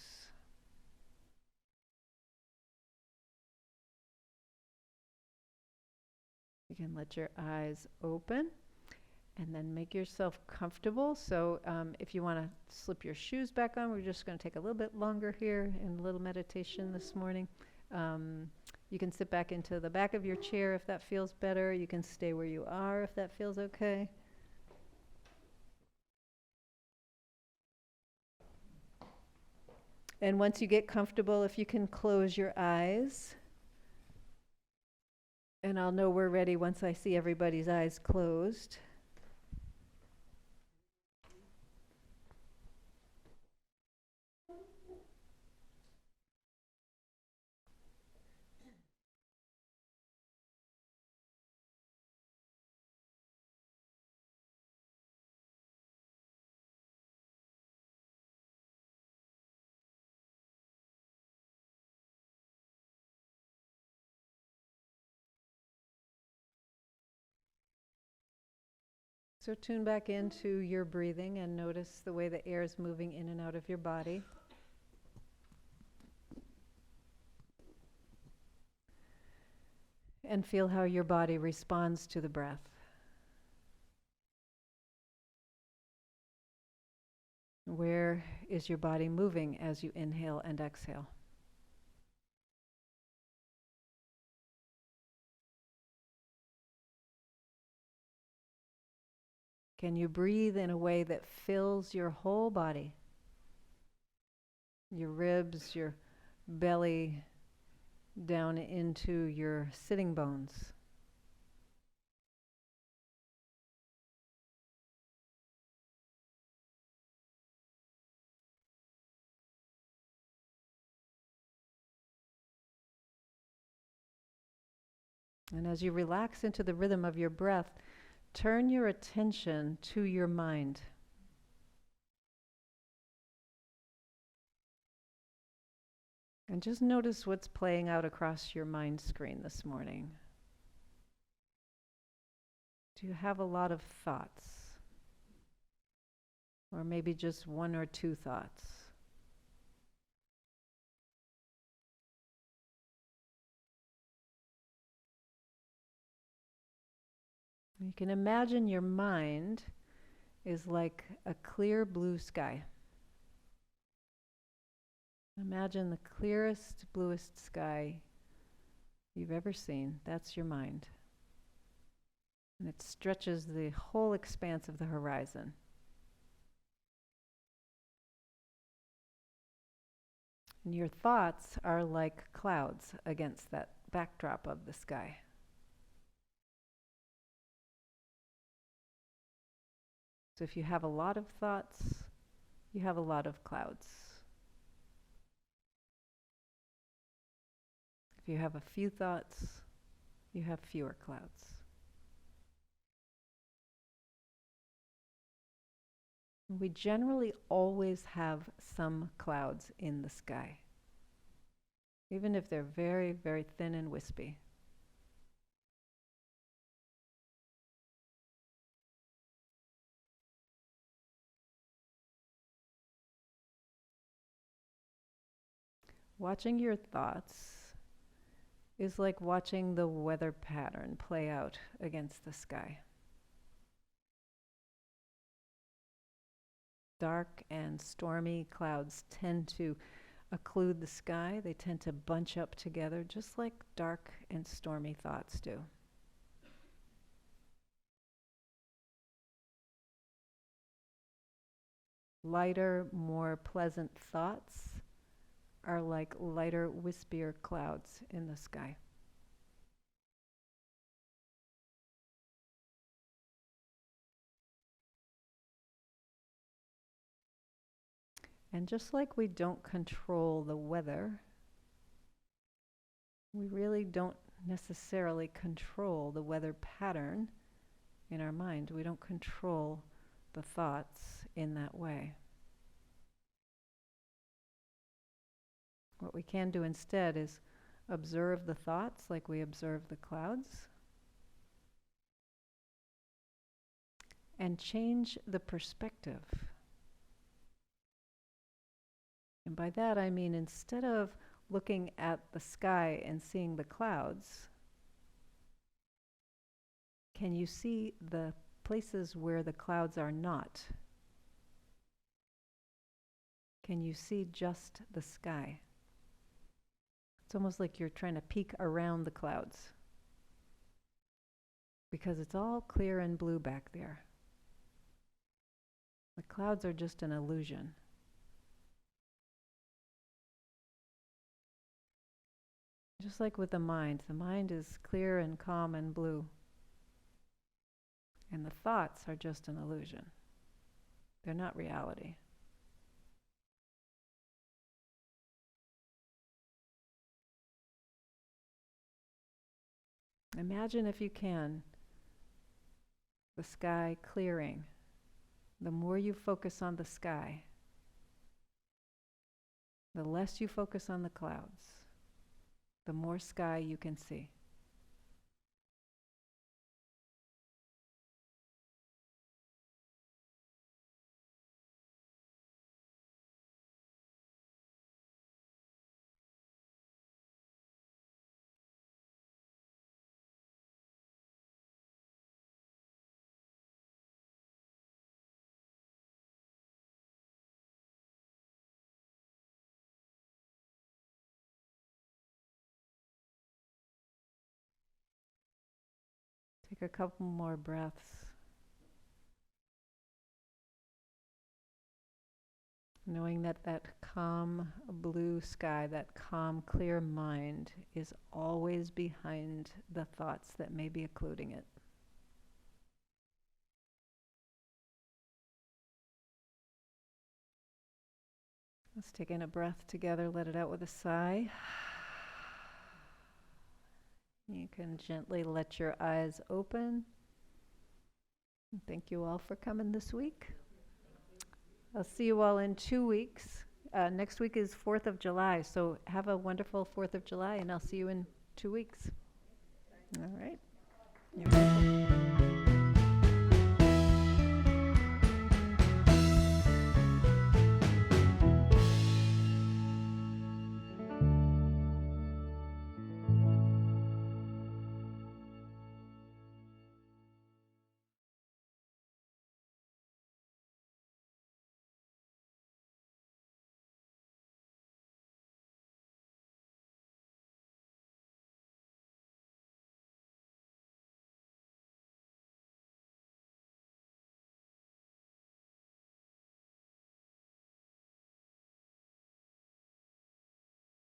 You can let your eyes open and then make yourself comfortable. So if you want to slip your shoes back on, we're just going to take a little bit longer here in a little meditation this morning. You can sit back into the back of your chair if that feels better. You can stay where you are if that feels okay. And once you get comfortable, if you can close your eyes. And I'll know we're ready once I see everybody's eyes closed. So tune back into your breathing and notice the way the air is moving in and out of your body. And feel how your body responds to the breath. Where is your body moving as you inhale and exhale? Can you breathe in a way that fills your whole body? Your ribs, your belly, down into your sitting bones. And as you relax into the rhythm of your breath, turn your attention to your mind. And just notice what's playing out across your mind screen this morning. Do you have a lot of thoughts? Or maybe just one or two thoughts? You can imagine your mind is like a clear blue sky. Imagine the clearest, bluest sky you've ever seen. That's your mind. And it stretches the whole expanse of the horizon. And your thoughts are like clouds against that backdrop of the sky. So if you have a lot of thoughts, you have a lot of clouds. If you have a few thoughts, you have fewer clouds. We generally always have some clouds in the sky, even if they're very, very thin and wispy. Watching your thoughts is like watching the weather pattern play out against the sky. Dark and stormy clouds tend to occlude the sky. They tend to bunch up together, just like dark and stormy thoughts do. Lighter, more pleasant thoughts are like lighter, wispier clouds in the sky. And just like we don't control the weather, we really don't necessarily control the weather pattern in our mind. We don't control the thoughts in that way. What we can do instead is observe the thoughts like we observe the clouds, and change the perspective. And by that I mean, instead of looking at the sky and seeing the clouds, can you see the places where the clouds are not? Can you see just the sky? It's almost like you're trying to peek around the clouds, because it's all clear and blue back there. The clouds are just an illusion. Just like with the mind is clear and calm and blue. And the thoughts are just an illusion. They're not reality. Imagine, if you can, the sky clearing. The more you focus on the sky, the less you focus on the clouds, the more sky you can see. Take a couple more breaths. Knowing that that calm blue sky, that calm clear mind is always behind the thoughts that may be occluding it. Let's take in a breath together, let it out with a sigh. You can gently let your eyes open. Thank you all for coming this week. I'll see you all in 2 weeks. Next week is 4th of July, so have a wonderful 4th of July, and I'll see you in 2 weeks. All right. You're welcome.